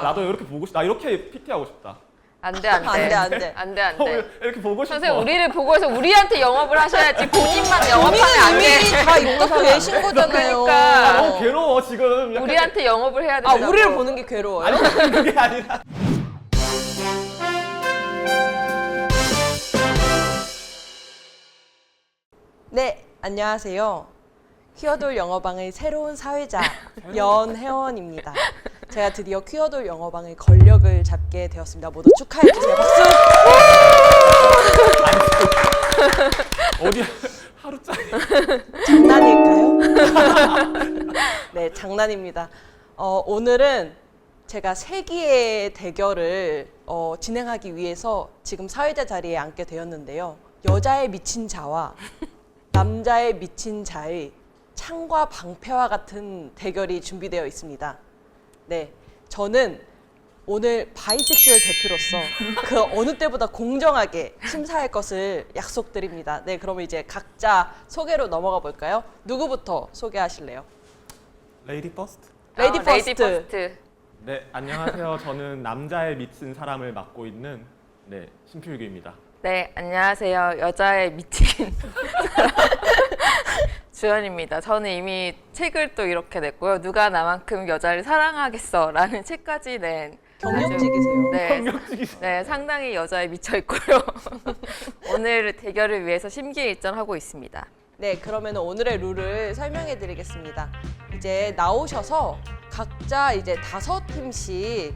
나도 이렇게 보고 싶다. 나 이렇게 PT 하고 싶다. 안 돼, 안 돼. 안 돼, 안 돼. 안 돼, 안 돼. 이렇게 보고 싶어. 선생님, 우리를 보고 해서 우리한테 영업을 하셔야지 본인만 영업하면 안 돼. 이미 다 용납 내신 거잖아요. 그러니까. 너무 괴로워 지금. 약간 우리한테 영업을 해야 아, 된다고. 우리를 보는 게 괴로워요. 아니 그게 아니라. 네, 안녕하세요. 퀴어돌 영어방의 새로운 사회자 연혜원입니다. 제가 드디어 퀴어돌 영어방의 권력을 잡게 되었습니다. 모두 축하해 주세요. 박수! 어디 하루짜리. 장난일까요? 네, 장난입니다. 오늘은 제가 세기의 대결을 진행하기 위해서 지금 사회자 자리에 앉게 되었는데요. 여자의 미친 자와 남자의 미친 자의 창과 방패와 같은 대결이 준비되어 있습니다. 네, 저는 오늘 바이섹슈얼 대표로서 그 어느 때보다 공정하게 심사할 것을 약속드립니다. 네, 그러면 이제 각자 소개로 넘어가 볼까요? 누구부터 소개하실래요? 레이디 퍼스트. 레이디 퍼스트. 레이디 퍼스트. 네, 안녕하세요. 저는 남자의 미친 사람을 맡고 있는 신필규입니다. 네, 안녕하세요. 여자의 미친 주연입니다. 저는 이미 책을 또 이렇게 냈고요. 누가 나만큼 여자를 사랑하겠어 라는 책까지 낸 경력직이세요. 네, 상당히 여자에 미쳐 있고요. 오늘 대결을 위해서 심기일전하고 있습니다. 네, 그러면 오늘의 룰을 설명해 드리겠습니다. 이제 나오셔서 각자 이제 5팀씩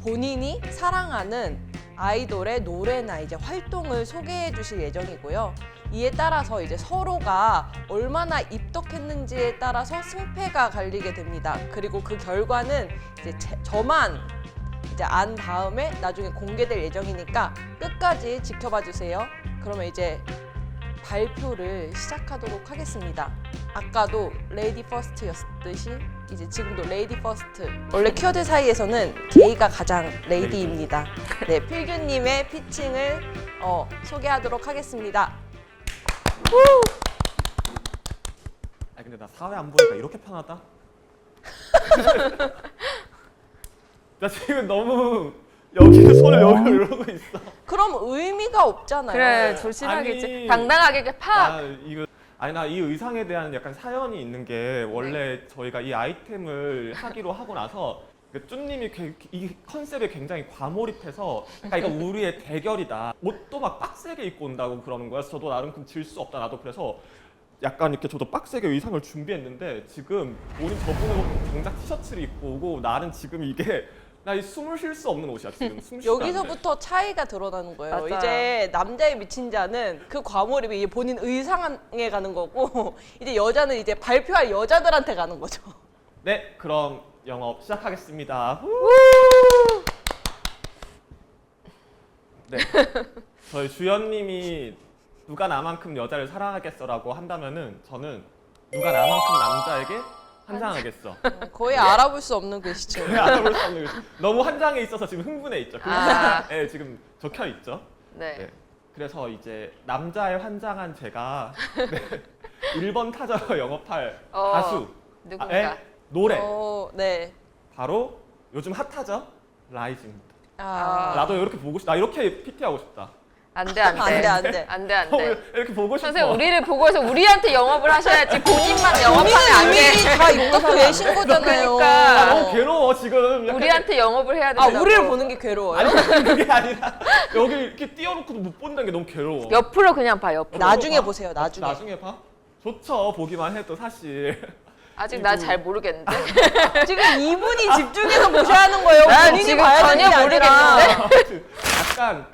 본인이 사랑하는 아이돌의 노래나 이제 활동을 소개해 주실 예정이고요. 이에 따라서 이제 서로가 얼마나 입덕했는지에 따라서 승패가 갈리게 됩니다. 그리고 그 결과는 이제 저만 이제 안 다음에 나중에 공개될 예정이니까 끝까지 지켜봐 주세요. 그러면 이제 발표를 시작하도록 하겠습니다. 아까도 레이디 퍼스트였듯이 이제 지금도 레이디 퍼스트. 원래 퀴어들 사이에서는 게이가 가장 레이디입니다. 네, 필규님의 피칭을 소개하도록 하겠습니다. 아 근데 나 사회 안 보니까 이렇게 편하다. 나 지금 너무 여기 손을 여기 이러고 있어. 그럼 의미가 없잖아요. 그래, 조신하겠지. 아니, 당당하게 이렇게 팍! 나 이 의상에 대한 약간 사연이 있는 게 원래 저희가 이 아이템을 하기로 하고 나서 쭈님이 이 컨셉에 굉장히 과몰입해서 이거 우리의 대결이다. 옷도 막 빡세게 입고 온다고 그러는 거야. 저도 나름 질 수 없다. 나도 그래서 약간 이렇게 저도 빡세게 의상을 준비했는데 지금 본인 저분은 정작 티셔츠를 입고 오고 나는 지금 이게 나 숨을 쉴 수 없는 옷이야 지금. 숨 쉬지도 않는데. 여기서부터 차이가 드러나는 거예요. 맞아요. 이제 남자의 미친 자는 그 과몰입이 이제 본인 의상에 가는 거고 이제 여자는 이제 발표할 여자들한테 가는 거죠. 네, 그럼 영업 시작하겠습니다. 네, 저희 주연님이 누가 나만큼 여자를 사랑하겠어라고 한다면은 저는 누가 나만큼 남자에게 환장하겠어. 거의 알아볼 수 없는 글씨체요. 알아볼 수 없는 너무 한 장에 있어서 지금 흥분해 있죠. 네, 지금 적혀 있죠. 네. 네. 그래서 이제 남자의 환장한 제가 1번 타자로 영업할 가수 누군가. 노래 네. 바로 요즘 핫하죠? 라이즈입니다. 나도 나도 이렇게 보고 싶다. 나 이렇게 PT 하고 싶다. 안 돼, 안 돼. 안 돼, 안 돼. 안 돼, 안 돼. 이렇게 보고 싶어. 선생님, 우리를 보고 해서 우리한테 영업을 하셔야지 본인만 영업하면 안 돼. 이미 다 용납 내신 거잖아요. 그러니까. 너무 괴로워 지금. 약간 우리한테 영업을 해야 아, 된다고. 우리를 보는 게 괴로워요. 아니 그게 아니라 여기 이렇게 띄워놓고도 못 본다는 게 너무 괴로워. 옆으로 그냥 봐, 옆으로. 나중에 봐? 보세요, 나중에. 나중에 봐. 좋죠. 보기만 해도 사실. 아직 나 잘 모르겠는데. 지금 이분이 집중해서 보셔야 하는 거예요. 난 본인이 지금 봐야 되는 전혀 게 아니라. 모르겠는데? 약간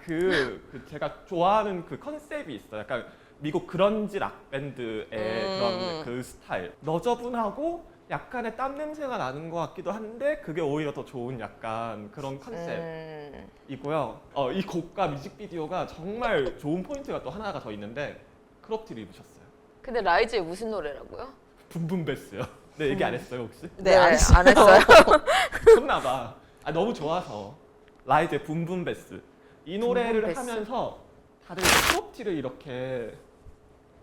제가 좋아하는 그 컨셉이 있어요. 약간 미국 그런지 락 밴드의 그런 그 스타일. 너저분하고 약간의 땀 냄새가 나는 것 같기도 한데 그게 오히려 더 좋은 약간 그런 컨셉이고요. 이 곡과 뮤직비디오가 정말 좋은 포인트가 또 하나가 더 있는데 크롭티를 입으셨어요. 근데 라이즈의 무슨 노래라고요? 붐붐베스요. 네, 얘기 안 했어요 혹시? 네, 안 했어요. 안 했어요. 좋나봐. 너무 좋아서 라이즈의 붐붐베스 이 노래를 붐붐베스. 하면서 다들 크롭티를 이렇게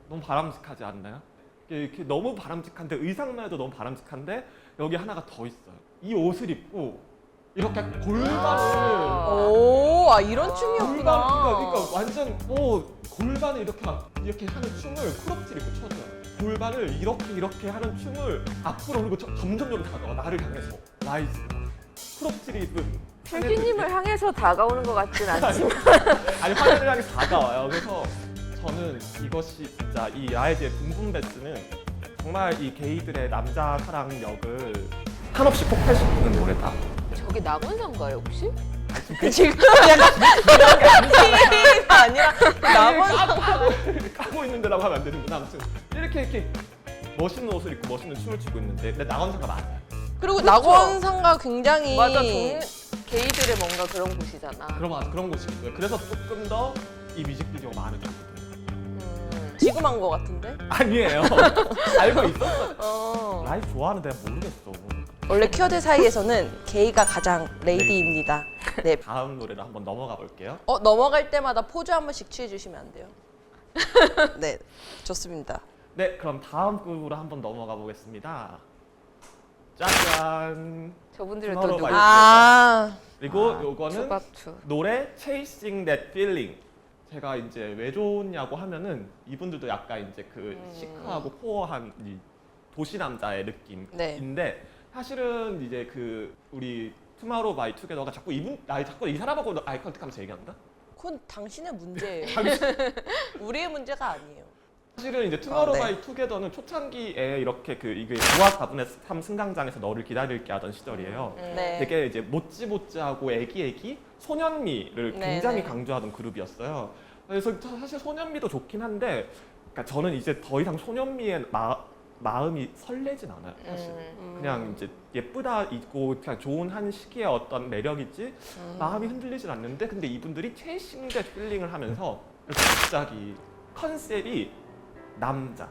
너무 바람직하지 않나요? 이렇게 너무 바람직한데 의상만 해도 너무 바람직한데 여기 하나가 더 있어요. 이 옷을 입고 이렇게 골반을 오, 아 이런 춤이었구나. 그러니까 완전 골반을 이렇게 하는 춤을 크롭티를 이렇게 춰줘요. 골반을 이렇게 하는 춤을 앞으로 그리고 점점 다가와 나를 향해서 라이즈 크롭티를 입은 혜진님을 향해서 다가오는 것 같진 않지만 아니 화면을 향해서 다가와요. 그래서 저는 이것이 진짜 이 라이즈의 붐붐베스는 정말 이 게이들의 남자 사랑력을 한없이 폭발시키는 노래다. 저기 낙원상가요 혹시? 지금 약간 가 아니라 남원 까고 있는데라고 하면 안 되는구나. 아무튼 이렇게 멋있는 옷을 입고 멋있는 춤을 추고 있는데 근데 낙원상가 맞아요. 그리고 낙원상가 굉장히 맞아, 게이들의 뭔가 그런 곳이잖아. 그런 곳이 있고요. 그래서 조금 더 이 뮤직비디오가 많은 것 같아요. 지금 한 거 같은데? 아니에요. 알고 있었어. 어. 라이브 좋아하는데 모르겠어. 원래 퀴어들 사이에서는 게이가 가장 레이디입니다. 네. 다음 노래로 한번 넘어가 볼게요. 넘어갈 때마다 포즈 한 번씩 취해 주시면 안 돼요? 네, 좋습니다. 네, 그럼 다음 그룹으로 한번 넘어가 보겠습니다. 짜잔. 저분들은 또 투모로우 누구? 바이 아, 그리고 아, 요거는 투박투. 노래 Chasing That Feeling. 제가 이제 왜 좋냐고 하면은 이분들도 약간 이제 그 시크하고 포어한 이 도시 남자의 느낌인데 네. 사실은 이제 그 우리 투마로우 바이 투게더가 자꾸 자꾸 이 사람하고 아이 컨택하면서 얘기한다. 그건 당신의 문제예요. 우리의 문제가 아니에요. 사실은 이제 투마로우 네. 바이 투게더는 초창기에 이렇게 이게 9화 4분의 3 승강장에서 너를 기다릴게 하던 시절이에요. 네. 되게 이제 모찌모찌하고 애기 소년미를 네, 굉장히 네. 강조하던 그룹이었어요. 그래서 사실 소년미도 좋긴 한데, 그러니까 저는 이제 더 이상 소년미의 마음이 설레진 않아요. 사실 그냥 이제 예쁘다 있고 그냥 좋은 한 시기의 어떤 매력이지 마음이 흔들리진 않는데, 근데 이분들이 체이싱 댓 필링을 하면서 갑자기 컨셉이 남자,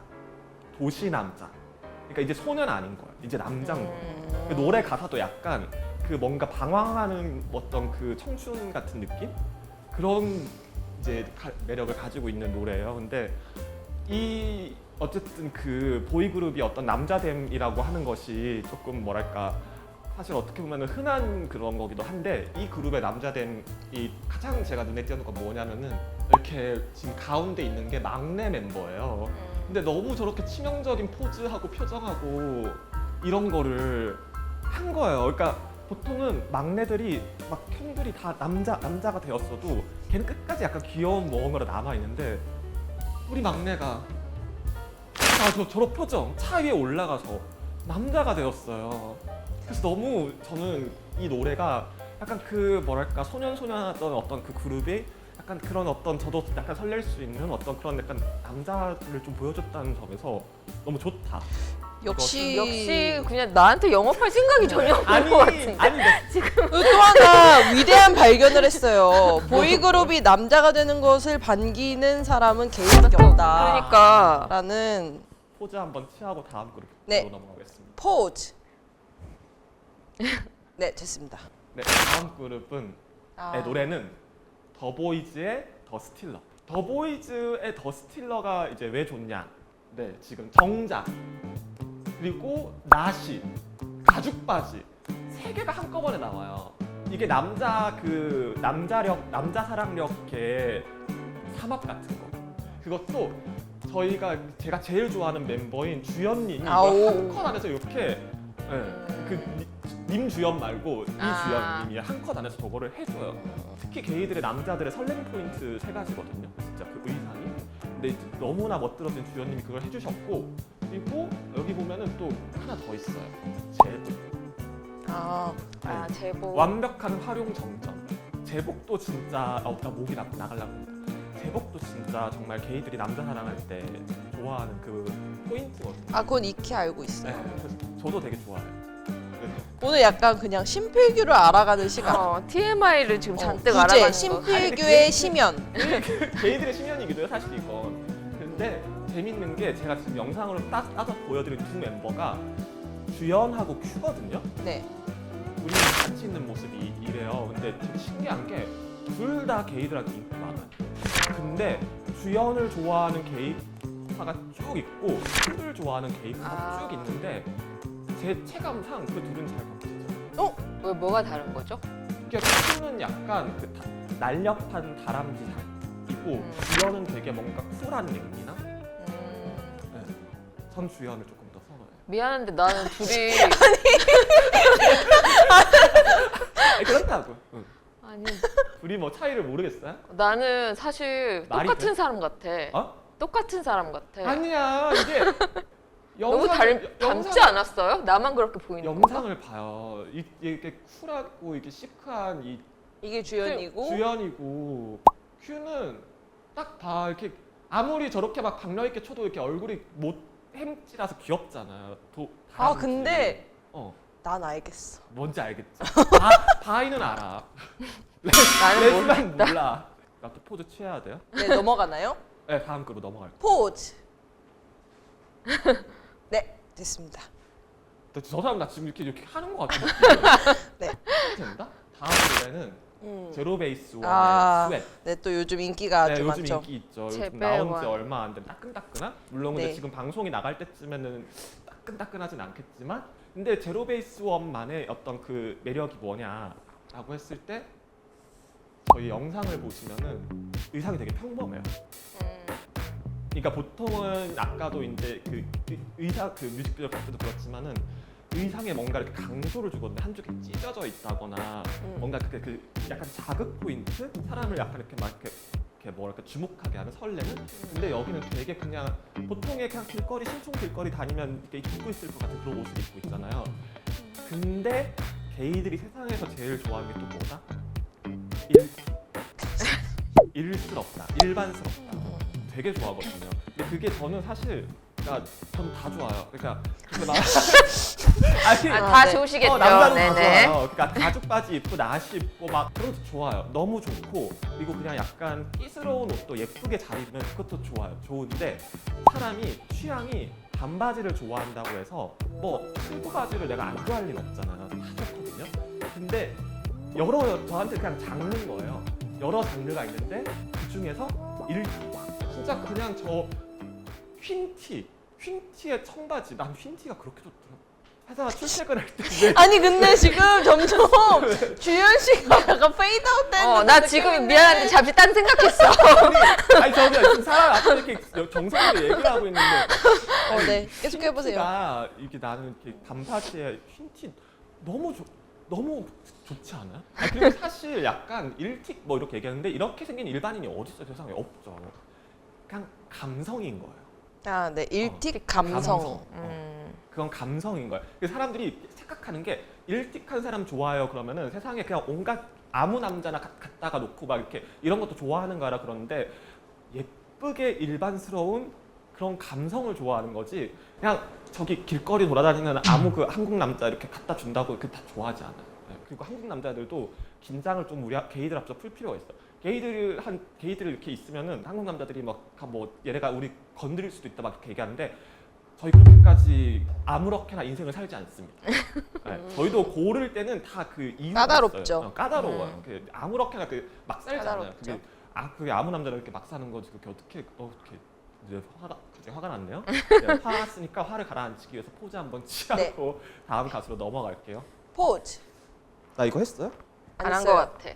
도시 남자. 그러니까 이제 소년 아닌 거예요. 이제 남자인 거예요. 그 노래 가사도 약간 그 뭔가 방황하는 어떤 그 청춘 같은 느낌? 그런 이제 매력을 가지고 있는 노래예요. 근데 이 어쨌든 그 보이그룹이 어떤 남자됨이라고 하는 것이 조금 뭐랄까 사실 어떻게 보면 흔한 그런 거기도 한데, 이 그룹의 남자됨이 가장 제가 눈에 띄는 건 뭐냐면은 이렇게 지금 가운데 있는 게 막내 멤버예요. 근데 너무 저렇게 치명적인 포즈하고 표정하고 이런 거를 한 거예요. 그러니까 보통은 막내들이 막 형들이 다 남자가 되었어도 걔는 끝까지 약간 귀여운 멍으로 남아 있는데, 우리 막내가 저런 표정 차 위에 올라가서 남자가 되었어요. 그래서 너무 저는 이 노래가 약간 그 뭐랄까 소년하던 어떤 그 그룹이 약간 그런 어떤 저도 약간 설렐 수 있는 어떤 그런 약간 남자를 좀 보여줬다는 점에서 너무 좋다. 역시 그냥 나한테 영업할 생각이 전혀 없는 것 같은데. 아니 또 하나 위대한 발견을 했어요. 보이그룹이 남자가 되는 것을 반기는 사람은 게이밖에 없다. 그러니까 라는 포즈 한번 취하고 다음 그룹으로 네. 넘어가겠습니다. 포즈. 네, 됐습니다. 네, 다음 그룹은 아. 노래는 더보이즈의 더 스틸러. 더보이즈의 더 스틸러가 이제 왜 좋냐? 네, 지금 정장 그리고 나시, 가죽 바지 세 개가 한꺼번에 나와요. 이게 남자 사랑력의 삼합 같은 거. 그것도 제가 제일 좋아하는 멤버인 주연님이 이걸 아오. 한 컷 안에서 이렇게 님 주연 말고 이 주연님이 한 컷 안에서 저거를 해줘요. 특히 게이들의 남자들의 설렘 포인트 세 가지거든요. 진짜 그 의상이. 근데 너무나 멋들어진 주연님이 그걸 해주셨고, 그리고 여기 보면은 또 하나 더 있어요. 제복. 완벽한 활용 정점. 제복도 진짜 나 목이 나가려고. 제복도 진짜 정말 게이들이 남자 사랑할 때 좋아하는 그 포인트거든요. 그건 익히 알고 있어요. 네, 그래서 저도 되게 좋아해요. 오늘 약간 그냥 신필규를 알아가는 시간. TMI를 지금 잔뜩 이제 알아가는 거. 신필규의 심연. 게이들의 심연이기도 해요, 사실 이건. 근데 재밌는 게 제가 지금 영상으로 따서 보여드린 두 멤버가 주연하고 큐거든요. 네. 우리 같이 있는 모습이 이래요. 근데 되게 신기한 게 둘 다 게이들한테 인기 많아요. 근데 주연을 좋아하는 게이파가 쭉 있고 큐를 좋아하는 게이파가 쭉 있는데 제 체감상 그 둘은 잘 맞죠. 왜 뭐가 다른 거죠? 이게 큐는 약간 그 날렵한 다람쥐이고 주연은 되게 뭔가 쿨한 랭귀나 전 주연을 조금 더 선호해요. 미안한데 나는 둘이 아니, 그렇다고. 응. 아니 둘이 뭐 차이를 모르겠어요? 나는 사실 말이 똑같은 돼? 사람 같아. 어? 똑같은 사람 같아. 아니야 이게 너무 닮지 않았어요? 나만 그렇게 보이는 건가? 영상을 봐요. 이게 쿨하고 이게 시크한 이 이게 주연이고 주연이고 큐는 딱 봐 이렇게 아무리 저렇게 막 박력 있게 쳐도 이렇게 얼굴이 못 햄찌라서 귀엽잖아요. 아 근데 어 난 알겠어. 뭔지 알겠지? 바이는 알아. 나는 레즈만 몰라. 나 또 포즈 취해야 돼요? 네 넘어가나요? 네 다음 거로 넘어갈게요. 포즈. 네 됐습니다. 저 사람 나 지금 이렇게 하는 거 같은데. 네. 된다? 다음 노래는 제로 베이스 원의 아, 스웨트. 네 또 요즘 인기가 네, 좀 요즘 많죠. 인기 있죠. 요즘 제발 나온 지 원. 얼마 안 된 따끈따끈한? 물론 근데 네. 지금 방송이 나갈 때쯤에는 따끈따끈하진 않겠지만 근데 제로 베이스 원만의 어떤 그 매력이 뭐냐라고 했을 때 저희 영상을 보시면은 의상이 되게 평범해요. 그러니까 보통은 아까도 이제 그 의상 그 뮤직비디오 볼 때도 그렇지만은 의상에 뭔가 이렇게 강조를 주거든요. 한쪽에 찢어져 있다거나 뭔가 그 약간 자극 포인트, 사람을 약간 이렇게 막 이렇게 뭐랄까 주목하게 하는 설레는. 근데 여기는 되게 그냥 보통의 그냥 길거리 신촌 길거리 다니면 이렇게 입고 있을 것 같은 그런 옷을 입고 있잖아요. 근데 게이들이 세상에서 제일 좋아하는 게 또 뭐다? 일스럽다, 일반스럽다. 되게 좋아하거든요. 근데 그게 저는 사실, 그러니까 저는 다 좋아요. 그러니까 아니, 다 네. 좋으시겠죠. 남자는 다 네네. 좋아요. 그러니까 가죽 바지 입고 나시 입고 막 그런 것도 좋아요. 너무 좋고 그리고 그냥 약간 끼스러운 옷도 예쁘게 잘 입으면 그것도 좋아요. 좋은데 사람이 취향이 반바지를 좋아한다고 해서 뭐 친구 바지를 내가 안 좋아할 리는 없잖아요. 다 좋거든요. 근데 저한테 그냥 장르인 거예요. 여러 장르가 있는데 그 중에서 진짜 그냥 저 휜티의 청바지. 난 휜티가 그렇게 좋더라. 회사 출퇴근할 때 아니 근데 지금 점점 주연 씨가 약간 페이드아웃 되는 나 지금 미안한데 잠시 딴 생각했어. 아니 저는 지금 사람 앞에 이렇게 정성으로 얘기를 하고 있는데 네 계속 해보세요. 휜티가 이게 나는 이렇게 반바지에 휜티 너무 좋지 않아요? 그리고 사실 약간 일틱 뭐 이렇게 얘기하는데 이렇게 생긴 일반인이 어디 있어요? 세상에 없죠. 그냥 감성인 거예요. 아, 네 일틱 감성. 그건 감성인 거예요. 그래서 사람들이 착각하는 게 일틱한 사람 좋아요 그러면은 세상에 그냥 온갖 아무 남자나 갖다가 놓고 막 이렇게 이런 것도 좋아하는 거라 그러는데 예쁘게 일반스러운 그런 감성을 좋아하는 거지. 그냥 저기 길거리 돌아다니는 아무 그 한국 남자 이렇게 갖다 준다고 그 다 좋아하지 않아요. 네. 그리고 한국 남자들도 긴장을 좀 우리 게이들 앞에서 풀 필요가 있어. 게이들 이렇게 있으면은 한국 남자들이 막 뭐 얘네가 우리 건드릴 수도 있다 막 이렇게 얘기하는데 저희 그렇게까지 아무렇게나 인생을 살지 않습니다. 네. 저희도 고를 때는 다 그 이유가 까다롭죠. 있어요. 까다로워요. 아무렇게나 막 살잖아요. 까다롭죠. 그게 아무 남자랑 이렇게 막 사는 거지. 그게 어떻게 이제 화가 났네요. 네, 화났으니까 화를 가라앉히기 위해서 포즈 한번 취하고 다음 가수로 넘어갈게요. 포즈. 나 이거 했어요? 안 한 것 같아.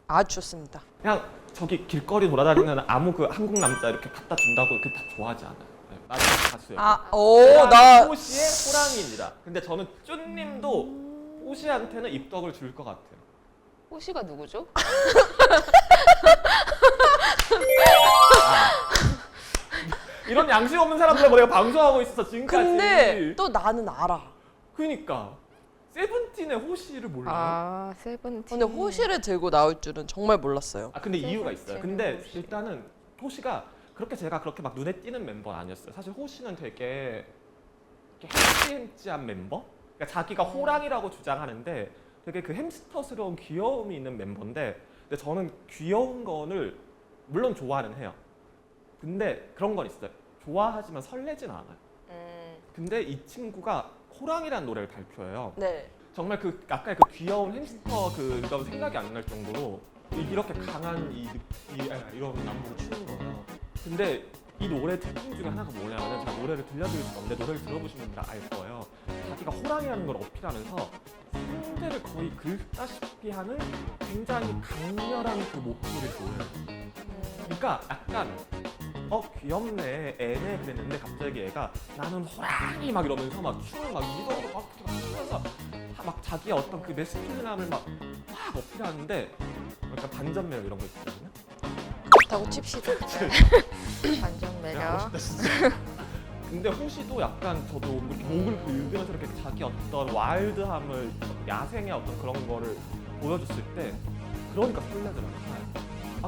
아주 좋습니다. 그냥 저기 길거리 돌아다니는 아무 그 한국 남자 이렇게 갖다 준다고 그 다 좋아하지 않아요. 네, 나는 가수예요. 나 호시의 호랑이입니다. 근데 저는 쭈님도 호시한테는 입덕을 줄 것 같아요. 호시가 누구죠? 이런 양심 없는 사람들하고 내가 방송하고 있어서 지금까지. 근데 또 나는 알아. 그러니까 세븐틴의 호시를 몰라요. 아 세븐틴. 근데 호시를 들고 나올 줄은 정말 몰랐어요. 근데 이유가 있어요. 세븐틴의 근데 호시. 일단은 호시가 제가 그렇게 막 눈에 띄는 멤버는 아니었어요. 사실 호시는 되게 햄찌한 멤버? 그러니까 자기가 호랑이라고 주장하는데 되게 그 햄스터스러운 귀여움이 있는 멤버인데 근데 저는 귀여운 거를 물론 좋아는 해요. 근데 그런 건 있어요. 좋아하지만 설레진 않아요. 근데 이 친구가 호랑이라는 노래를 발표해요. 네. 정말 그 아까 그 귀여운 햄스터 그거 생각이 안 날 정도로 이렇게 강한 이런 안무를 추는 거예요. 근데 이 노래 특징 중에 하나가 뭐냐면 제가 노래를 들려드릴 수가 없는데 노래를 들어보시면 알 거예요. 자기가 호랑이라는 걸 어필하면서 상대를 거의 긁다시피 하는 굉장히 강렬한 그 목소리를 보여요. 그러니까 약간 귀엽네 애네 그랬는데 갑자기 애가 나는 호랑이 막 이러면서 막 춤을 막 이거로 막 추면서 막 자기의 어떤 그 메스큘린함을 막 어필하는데 약간 반전 매력 이런 거 있거든요. 그렇다고 칩시다. 반전 매력. 야, 멋있다, 진짜. 근데 홍시도 약간 저도 이렇게 목을 긁으면서 이렇게 자기 어떤 와일드함을 야생의 어떤 그런 거를 보여줬을 때 그러니까 설레더라고요.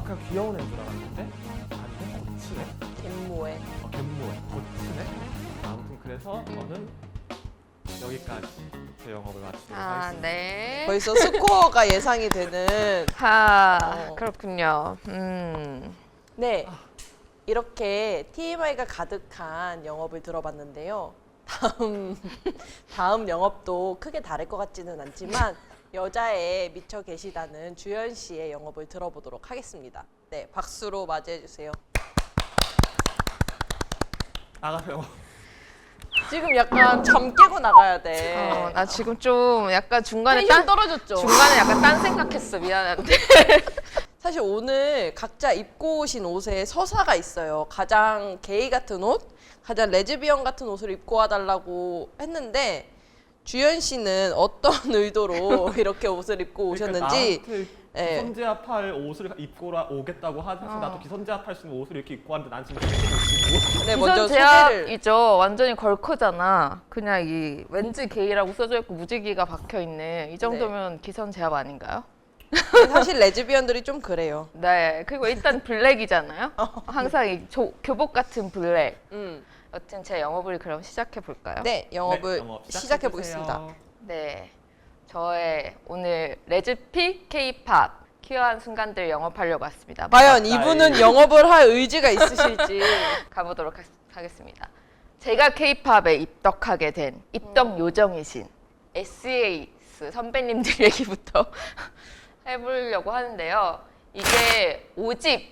그냥 귀여운 애인 줄 알았는데 아닌데 거치네. 갯모에. 갯모에 거치네. 아무튼 그래서 저는 여기까지 제 영업을 마치도록 하겠습니다. 네. 벌써 스코어가 예상이 되는. 그렇군요. 네. 이렇게 TMI가 가득한 영업을 들어봤는데요. 다음 영업도 크게 다를 것 같지는 않지만 여자에 미쳐 계시다는 주연 씨의 영업을 들어보도록 하겠습니다. 네, 박수로 맞이해 주세요. 나가세요. 지금 약간 잠 깨고 나가야 돼. 나 지금 좀 약간 텐션 떨어졌죠? 중간에 약간 딴 생각했어. 미안한데. 사실 오늘 각자 입고 오신 옷에 서사가 있어요. 가장 게이 같은 옷, 가장 레즈비언 같은 옷을 입고 와달라고 했는데 주연 씨는 어떤 의도로 이렇게 옷을 입고 오셨는지 나한테 예. 기선제압할 옷을 입고 오겠다고 하셔서 나도 기선제압할 수 있는 옷을 이렇게 입고 왔는데 난 지금 되게 네, 먼저 기선 소개를 제압이죠. 완전히 걸크잖아. 그냥 이 왠지 게이라고 써져 있고 무지개가 박혀 있는 이 정도면 기선 제압 아닌가요? 사실 레즈비언들이 좀 그래요. 네. 그리고 일단 블랙이잖아요. 항상 이 교복 같은 블랙. 여튼 제 영업을 그럼 시작해 볼까요? 네, 영업을 영업 시작해 보겠습니다. 시작해주세요. 네. 저의 오늘 레즈피 K-팝 퀴어한 순간들 영업하려고 왔습니다. 과연 이분은 영업을 할 의지가 있으실지. 가보도록 하겠습니다. 제가 K-팝에 입덕하게 된 입덕 요정이신 SES 선배님들 얘기부터 해보려고 하는데요. 이게 5집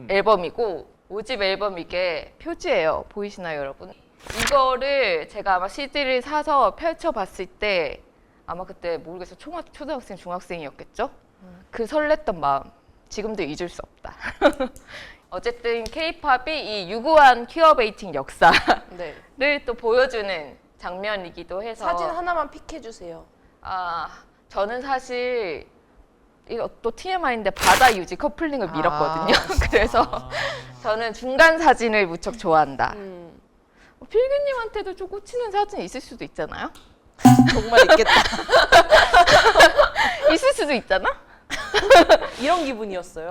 앨범이고 5집 앨범 이게 표지예요. 보이시나요, 여러분? 이거를 제가 아마 CD를 사서 펼쳐봤을 때 아마 그때 모르겠어 초등학생, 중학생이었겠죠? 그 설렜던 마음 지금도 잊을 수 없다. 어쨌든 K-팝이 이 유구한 퀴어베이팅 역사를 네. 또 보여주는 장면이기도 해서 사진 하나만 픽해 주세요. 저는 사실 이거 또 TMI인데 바다 유지 커플링을 밀었거든요. 그래서 저는 중간 사진을 무척 좋아한다. 필규님한테도 좀 꽂히는 사진이 있을 수도 있잖아요. 정말 있겠다. 있을 수도 있잖아. 이런 기분이었어요.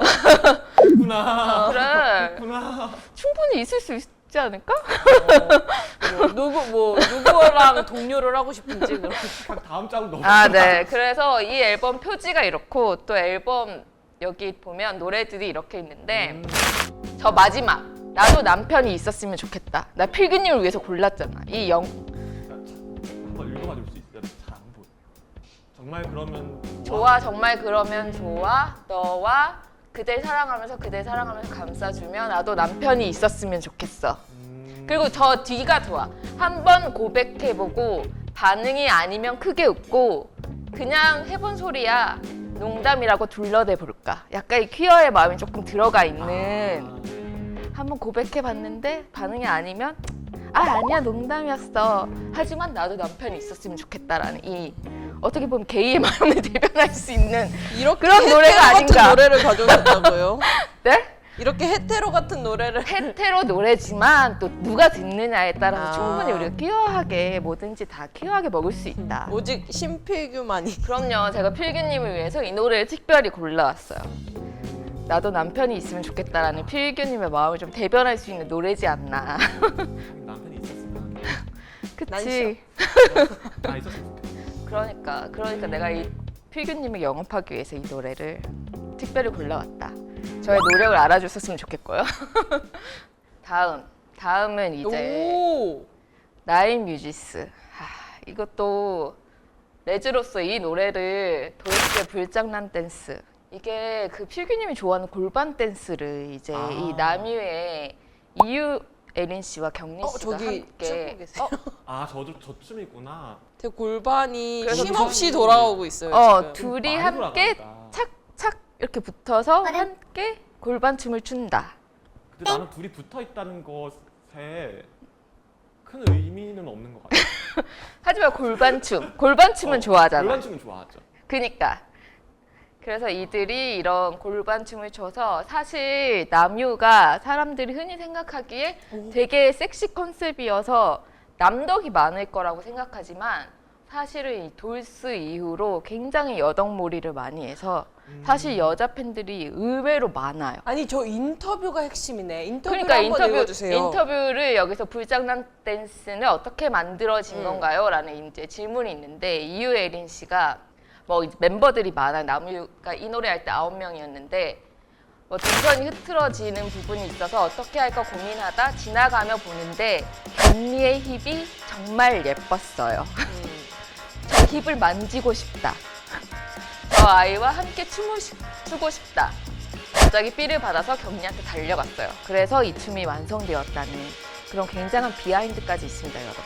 그렇구나. 그래. 그렇구나. 충분히 있을 수 있지 않을까? 누구랑 동료를 하고 싶은지 그런. 다음 장 너무. 네. 그래서 이 앨범 표지가 이렇고 또 앨범 여기 보면 노래들이 이렇게 있는데 저 마지막 나도 남편이 있었으면 좋겠다. 나 필규님을 위해서 골랐잖아. 한번 읽어봐 줄 수 있어요? 잘 안 보여. 정말 그러면 좋아 정말 그러면 좋아 너와 그댈 사랑하면서 감싸주면 나도 남편이 있었으면 좋겠어. 그리고 저 뒤가 좋아. 한번 고백해보고 반응이 아니면 크게 웃고 그냥 해본 소리야 농담이라고 둘러대볼까. 약간 이 퀴어의 마음이 조금 들어가 있는 한번 고백해봤는데 반응이 아니면 아니야 농담이었어. 하지만 나도 남편이 있었으면 좋겠다라는 이 어떻게 보면 게이의 마음을 대변할 수 있는 그런 노래가 아닌가. 같은 노래를 가져오셨다고요? 네? 이렇게 헤테로 같은 노래를. 헤테로 노래지만 또 누가 듣느냐에 따라서 충분히 우리가 퀴어하게 뭐든지 다 퀴어하게 먹을 수 있다. 오직 신필규만이. 그럼요. 제가 필규님을 위해서 이 노래를 특별히 골라왔어요. 나도 남편이 있으면 좋겠다라는 필규님의 마음을 좀 대변할 수 있는 노래지 않나. 남편이 있었으면. 그치? 나 있었으면 좋겠어. 그러니까 내가 이 필규님을 영업하기 위해서 이 노래를 특별히 골라왔다. 저의 노력을 알아주셨으면 좋겠고요. 다음은 이제 나인 뮤지스. 이것도 레즈로서 이 노래를 도대체 불장난 댄스. 이게 그 필규님이 좋아하는 골반 댄스를 이제 이 남유의 에린 씨와 경리 씨가 저기 함께 찍고 계세요. 아 저도 저 춤이구나. 되게 골반이 그래서 쉼없이 둘이- 돌아오고 있어요. 지금. 둘이 많이 함께 돌아간다. 착착 이렇게 붙어서 함께 골반춤을 춘다. 근데 나는 둘이 붙어 있다는 것에 큰 의미는 없는 것 같아. 하지만 골반춤은 좋아하잖아. 골반춤은 좋아하죠. 그니까. 그래서 이들이 이런 골반춤을 춰서 사실 남유가 사람들이 흔히 생각하기에 되게 섹시 컨셉이어서 남덕이 많을 거라고 생각하지만 사실은 이 돌스 이후로 굉장히 여덕몰이를 많이 해서 사실 여자 팬들이 의외로 많아요. 아니 저 인터뷰가 핵심이네. 인터뷰를 그러니까 한번 읽어주세요. 인터뷰를 여기서 불장난 댄스는 어떻게 만들어진 건가요? 라는 이제 질문이 있는데 이유에린 씨가 뭐 이제 멤버들이 많아요. 남유가 이 노래 할 때 9명이었는데 뭐 동선이 흐트러지는 부분이 있어서 어떻게 할까 고민하다 지나가며 보는데 경리의 힙이 정말 예뻤어요. 저 힙을 만지고 싶다. 저 아이와 함께 춤을 추고 싶다. 갑자기 삐를 받아서 경리한테 달려갔어요. 그래서 이 춤이 완성되었다는 그런 굉장한 비하인드까지 있습니다, 여러분.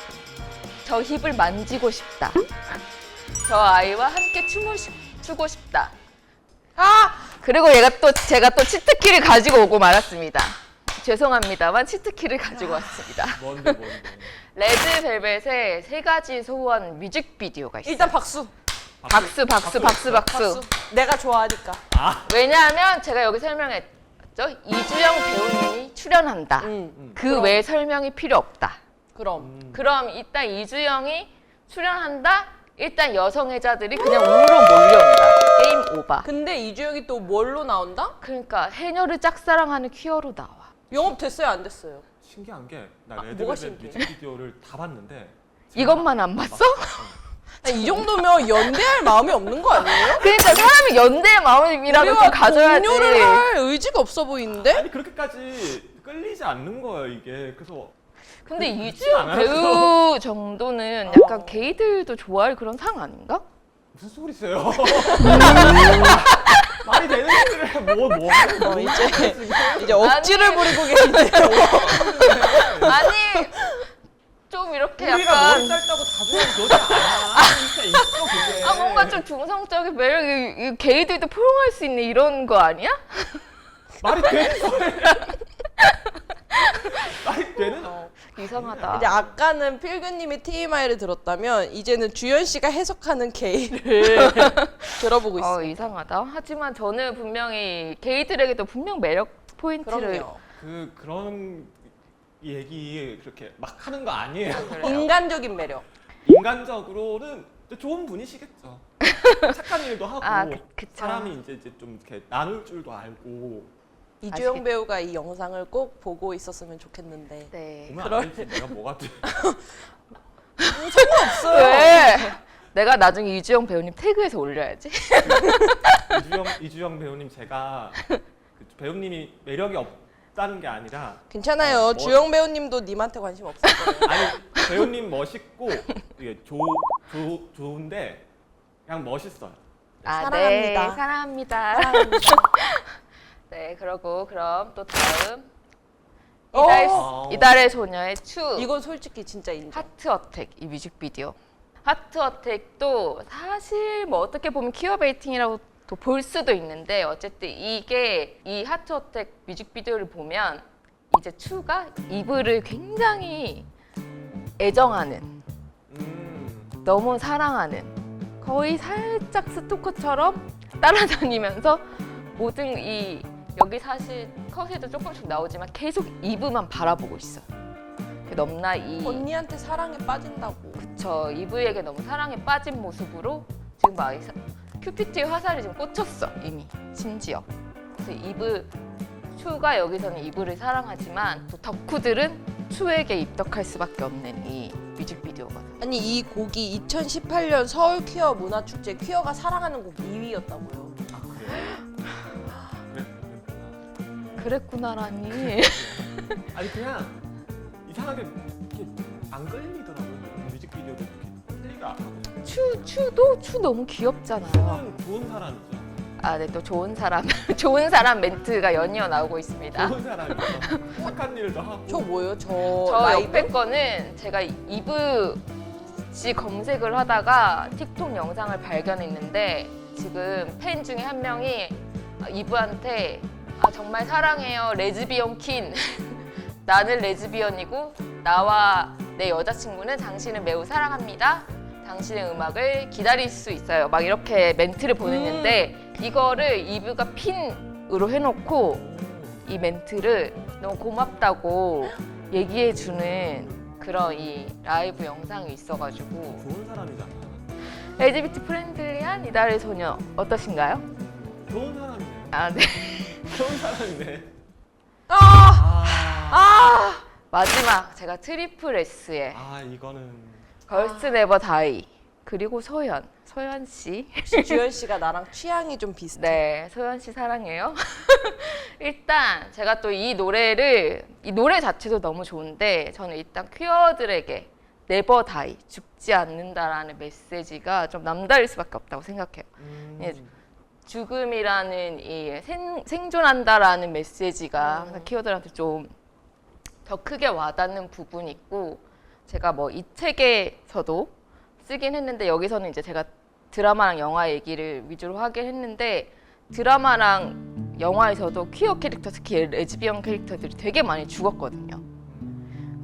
저 힙을 만지고 싶다. 저 아이와 함께 춤을 추고 싶다. 그리고 제가 또 치트키를 가지고 오고 말았습니다. 죄송합니다만 치트키를 가지고 왔습니다. 뭔데. 레드벨벳의 3가지 소원 뮤직비디오가 있어요. 일단 박수. 박수. 내가 좋아하니까. 왜냐하면 제가 여기 설명했죠. 이주영 배우님이 출연한다. 그 외 설명이 필요 없다. 그럼 일단 이주영이 출연한다. 일단 여성애자들이 그냥 우르르 몰려온다. 게임 오버. 근데 이주영이 또 뭘로 나온다? 그러니까 해녀를 짝사랑하는 퀴어로 나와. 영업 됐어요, 안 됐어요? 신기한 게 나 뭐가 레드벨벳 신기해? 뮤직비디오를 다 봤는데 이것만 안 봤어? 아니, 이 정도면 연대할 마음이 없는 거 아니에요? 그러니까 사람이 연대의 마음이라도 좀 우리와 가져야지. 공유를 할 의지가 없어 보이는데? 아니 그렇게까지 끌리지 않는 거예요 이게. 그래서 근데 그렇지 이주영 않아요? 배우 정도는 약간 게이들도 좋아할 그런 상 아닌가? 무슨 소리세요? 말이 되는 소리를 뭐 이제 억지를 부리고 계신데요. 아니 좀 이렇게 우리가 약간 머리 짧다고 다 좋아하는 여자 아니야. 진짜 있어 그게. 뭔가 좀 중성적인 매력이 이 게이들도 포용할 수 있는 이런 거 아니야? 말이 되는 소리야. 말이 되는. 이상하다. 이제 아까는 필규님이 TMI를 들었다면 이제는 주연 씨가 해석하는 게이를 들어보고 있어요. 이상하다. 하지만 저는 분명히 게이들에게도 분명 매력 포인트를 그럼요. 그런 얘기 그렇게 막 하는 거 아니에요. 인간적인 매력. 인간적으로는 좋은 분이시겠죠. 착한 일도 하고 그쵸. 사람이 이제 좀 이렇게 나눌 줄도 알고. 이주영 아시겠- 배우가 이 영상을 꼭 보고 있었으면 좋겠는데. 네. 보면 안 되지. 내가 뭐가 돼. 왜? 내가 나중에 이주영 배우님 태그해서 올려야지. 이주영 배우님 제가 그 배우님이 매력이 없다는 게 아니라 괜찮아요. 주영 배우님도 님한테 관심 없을 거예요. 아니 배우님 멋있고 이게 좋은데 그냥 멋있어요. 네, 사랑합니다. 사랑합니다. 네, 그럼 또 다음 이달의 소녀의 추 이건 솔직히 진짜 인정. 하트 어택 이 뮤직비디오. 하트 어택도 사실 뭐 어떻게 보면 퀴어 베이팅이라고 볼 수도 있는데 어쨌든 이게 이 하트 어택 뮤직비디오를 보면 이제 추가 이브를 굉장히 애정하는 너무 사랑하는 거의 살짝 스토커처럼 따라다니면서 모든 여기 사실 컷에도 조금씩 나오지만 계속 이브만 바라보고 있어요. 넘나 언니한테 사랑에 빠진다고. 그쵸, 이브에게 너무 사랑에 빠진 모습으로 지금 막 큐피트의 화살이 지금 꽂혔어 이미 심지어. 그래서 이브 추가 여기서는 이브를 사랑하지만 또 덕후들은 추에게 입덕할 수밖에 없는 이 뮤직비디오거든요. 아니 이 곡이 2018년 서울 퀴어 문화축제 퀴어가 사랑하는 곡 2위였다고요. 아 그래요? 그랬구나라니. 아니 그냥 이상하게 이렇게 안 끌리더라고요. 뮤직비디오도 이렇게 끌리가 안 하고. 추 너무 귀엽잖아요. 추는 좋은 사람이죠. 아, 네, 또 좋은 사람, 좋은 사람 멘트가 연이어 나오고 있습니다. 좋은 사람이요. 착한 일도 하고. 저 뭐예요? 저 저 라이브? 옆에 거는 제가 이브 씨 검색을 하다가 틱톡 영상을 발견했는데 지금 팬 중에 한 명이 이브한테 정말 사랑해요 레즈비언 퀸 나는 레즈비언이고 나와 내 여자친구는 당신을 매우 사랑합니다. 당신의 음악을 기다릴 수 있어요. 막 이렇게 멘트를 보냈는데 이거를 이브가 핀으로 해놓고 이 멘트를 너무 고맙다고 얘기해주는 그런 이 라이브 영상이 있어가지고 좋은 사람이잖아. LGBT 프렌들리한 이달의 소녀 어떠신가요? 좋은 사람이네. 아, 네. 좋은 사람이네. 마지막 제가 트리플 S의 이거는 걸스 네버 다이 그리고 소연 씨. 주현 씨가 나랑 취향이 좀 비슷해. 네, 소연 씨 사랑해요. 일단 제가 또 이 노래 자체도 너무 좋은데 저는 일단 퀴어들에게 네버 다이 죽지 않는다라는 메시지가 좀 남다를 수밖에 없다고 생각해요. 예, 죽음이라는 이 생존한다라는 메시지가 항상 퀴어들한테 좀 더 크게 와닿는 부분이 있고 제가 뭐 이 책에서도 쓰긴 했는데 여기서는 이제 제가 드라마랑 영화 얘기를 위주로 하긴 했는데 드라마랑 영화에서도 퀴어 캐릭터 특히 레즈비언 캐릭터들이 되게 많이 죽었거든요.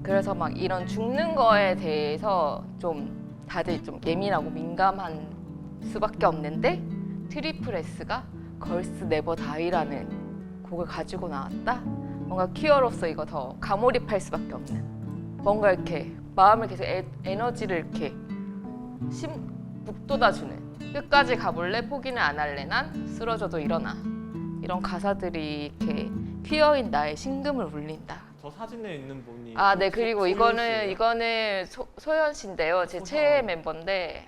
그래서 막 이런 죽는 거에 대해서 좀 다들 좀 예민하고 민감한 수밖에 없는데 트리플 S가 걸스 네버 다이라는 곡을 가지고 나왔다? 뭔가 퀴어로서 이거 더 가몰입할 수밖에 없는 뭔가 이렇게 마음을 계속 에너지를 이렇게 북돋아주는 끝까지 가볼래 포기는 안 할래 난 쓰러져도 일어나 이런 가사들이 이렇게 퀴어인 나의 심금을 울린다. 저 사진에 있는 분이 네 그리고 이거는 소연 씨인데요. 제 최애 멤버인데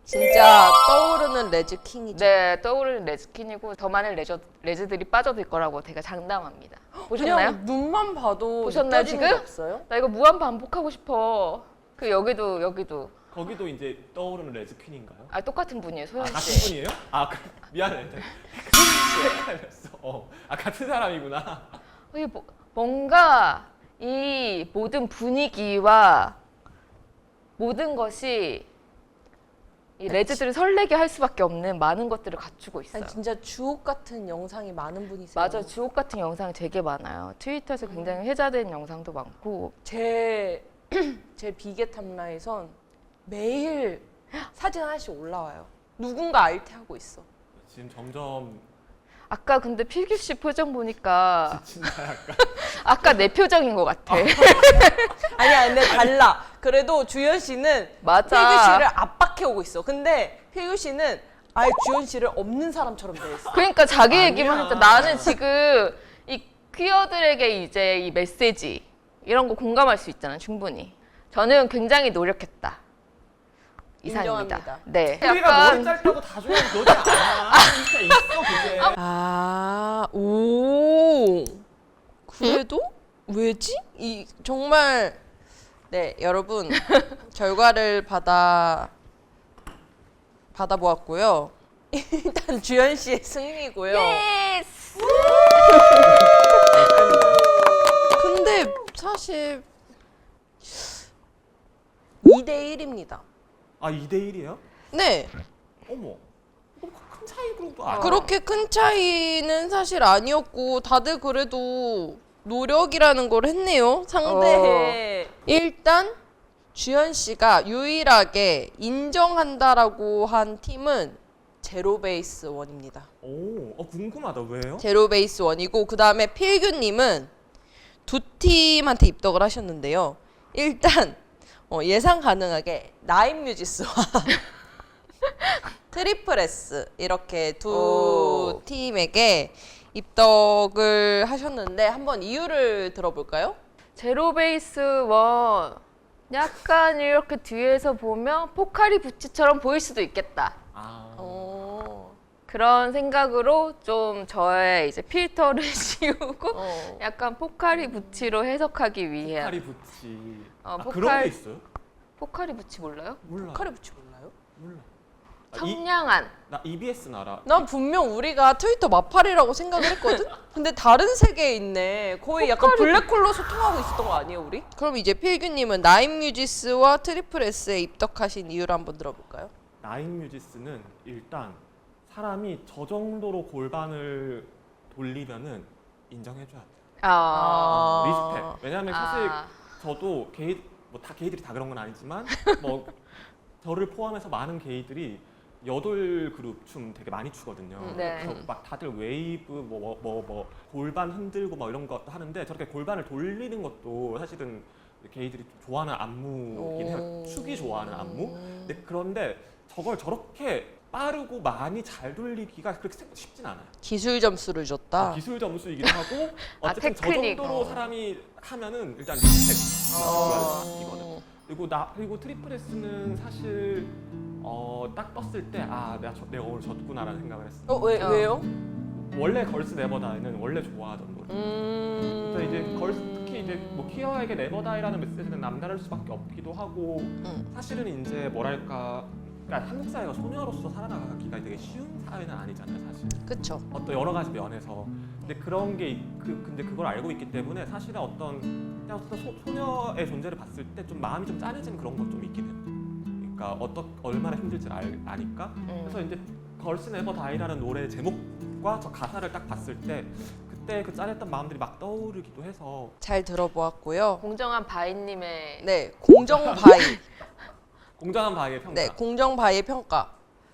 진짜 떠오르는 레즈킹이죠. 네 떠오르는 레즈킨이고 더 많은 레즈들이 빠져들 거라고 제가 장담합니다. 보셨나요? 그냥 눈만 봐도 보셨나요, 느껴지는 지금? 게 없어요? 나 이거 무한 반복하고 싶어. 그 여기도 거기도 이제 떠오르는 레즈 퀸인가요? 똑같은 분이에요 소연 같은 씨. 분이에요? 미안해. 헷갈렸어. 같은 사람이구나. 이게 뭔가 이 모든 분위기와 모든 것이 이 레즈들을 설레게 할 수밖에 없는 많은 것들을 갖추고 있어요. 아니, 진짜 주옥 같은 영상이 많은 분이세요. 맞아, 주옥 같은 영상이 되게 많아요. 트위터에서 굉장히 회자된 영상도 많고. 제 비계 탑라에선 매일 사진 하나씩 올라와요. 누군가 알테하고 있어. 지금 점점 아까 근데 필규 씨 표정 보니까 지친다 약간. 아까 내 표정인 것 같아. 아니야, 근데 달라. 그래도 주현 씨는 맞아. 필규 씨를 압박해 오고 있어. 근데 필규 씨는 아예 주현 씨를 없는 사람처럼 돼 있어. 그러니까 자기 아니야. 얘기만 했다. 나는 지금 이 퀴어들에게 이제 이 메시지 이런 거 공감할 수 있잖아, 충분히. 저는 굉장히 노력했다. 이상입니다. 인정합니다. 네. 우리가 머리 짧다고 다 좋아하는 너지 않아. 진짜 있어 그게. 오. 그래도 왜지? 정말 네, 여러분 결과를 받아보았고요. 일단 주현 씨의 승리고요. 예스! 근데 사실 2대 1입니다. 2대 1이에요? 네. 어머. 큰 차이도 아니야. 그렇게 큰 차이는 사실 아니었고 다들 그래도 노력이라는 걸 했네요. 상대에. 일단 주현 씨가 유일하게 인정한다라고 한 팀은 제로베이스 원입니다. 궁금하다. 왜요? 제로베이스 원이고 그 다음에 필규님은 두 팀한테 입덕을 하셨는데요. 일단 예상 가능하게 나인뮤지스와 트리플 S 이렇게 두 팀에게 입덕을 하셨는데 한번 이유를 들어볼까요? 제로베이스 원 약간 이렇게 뒤에서 보면 포카리 부치처럼 보일 수도 있겠다. 그런 생각으로 좀 저의 이제 필터를 씌우고 약간 포카리 부치로 해석하기 위해. 포카리 부치. 포카리- 그런 게 있어요? 포카리 부치 몰라요? 몰라. 포카리 부치 몰라요? 몰라. 청량한. 나 EBS는 알아. 난 분명 우리가 트위터 마팔이라고 생각을 했거든? 근데 다른 세계에 있네. 거의 약간 블랙홀로 소통하고 있었던 거 아니에요, 우리? 그럼 이제 필규님은 나인뮤지스와 트리플 S에 입덕하신 이유를 한번 들어볼까요? 나인뮤지스는 일단 사람이 저 정도로 골반을 돌리면은 인정해줘야 돼. 리스펙. 왜냐하면 사실 저도 게이 뭐 다 게이들이 다 그런 건 아니지만 뭐 저를 포함해서 많은 게이들이 여덟 그룹 춤 되게 많이 추거든요. 네. 그래서 막 다들 웨이브 뭐 골반 흔들고 막 이런 것도 하는데 저렇게 골반을 돌리는 것도 사실은 게이들이 좀 좋아하는 안무긴 해요. 축이 좋아하는 안무. 근데 그런데 저걸 저렇게 빠르고 많이 잘 돌리기가 그렇게 쉽진 않아요. 기술 점수를 줬다. 기술 점수이기도 하고 어쨌든 저 테크닉. 정도로 사람이 하면은 일단 리스펙이거든. 그리고 트리플 S는 사실 딱 떴을 때 내가 오늘 졌구나라는 생각을 했어. 왜요? 원래 걸스 네버다이는 원래 좋아하던 노래. 근데 이제 특히 이제 뭐 퀴어에게 네버다이라는 메시지는 남다를 수밖에 없기도 하고 사실은 이제 뭐랄까. 그러니까 한국 사회가 소녀로서 살아나가기가 되게 쉬운 사회는 아니잖아요, 사실. 그쵸. 어떤 여러 가지 면에서. 근데 그런 게 근데 그걸 알고 있기 때문에 사실은 그냥 소녀의 존재를 봤을 때 좀 마음이 좀 짠해지는 그런 것 좀 있긴 해요. 그러니까 얼마나 힘들지를 아니까. 그래서 이제 걸스 네버 다이라는 노래 제목과 저 가사를 딱 봤을 때 그때 그 짠했던 마음들이 막 떠오르기도 해서 잘 들어보았고요. 공정한 바이님의 네, 공정바이. 공정한 바이의 평가. 네, 공정바이의 평가.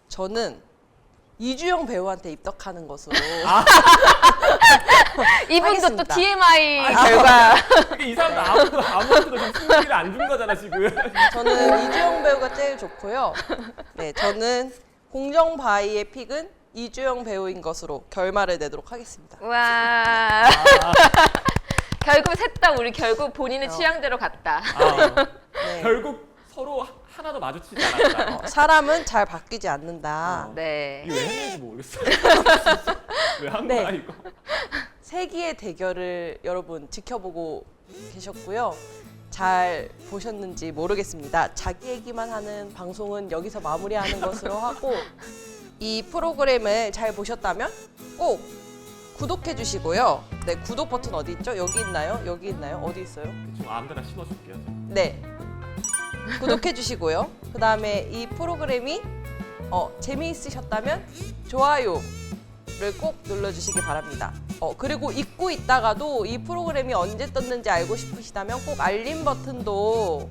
저는 이주영 배우한테 입덕하는 것으로. 이분도 하겠습니다. 또 TMI 결과. 이 사람도 아무한테도 지금 승리를 안 준 거잖아 지금. 저는 이주영 배우가 제일 좋고요. 네, 저는 공정바이의 픽은 이주영 배우인 것으로 결말을 내도록 하겠습니다. 와. 결국 셋 다 우리 결국 본인의 취향대로 갔다. 네. 결국 서로 하나도 마주치지 않았다. 사람은 잘 바뀌지 않는다. 네. 이게 왜 했는지 모르겠어. 왜 한 네. 거야 이거? 세기의 대결을 여러분 지켜보고 계셨고요. 잘 보셨는지 모르겠습니다. 자기 얘기만 하는 방송은 여기서 마무리하는 것으로 하고 이 프로그램을 잘 보셨다면 꼭 구독해 주시고요. 네, 구독 버튼 어디 있죠? 여기 있나요? 여기 있나요? 어디 있어요? 지금 아무데나 심어줄게요. 네. 구독해 주시고요. 그 다음에 이 프로그램이 재미있으셨다면 좋아요를 꼭 눌러주시기 바랍니다. 그리고 잊고 있다가도 이 프로그램이 언제 떴는지 알고 싶으시다면 꼭 알림 버튼도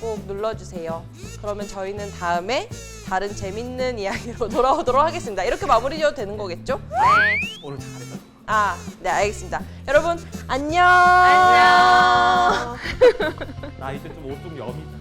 꼭 눌러주세요. 그러면 저희는 다음에 다른 재밌는 이야기로 돌아오도록 하겠습니다. 이렇게 마무리 지어도 되는 거겠죠? 네. 오늘 잘했다. 네, 알겠습니다. 여러분, 안녕! 안녕. 나 이제 좀 옷 좀 여미다.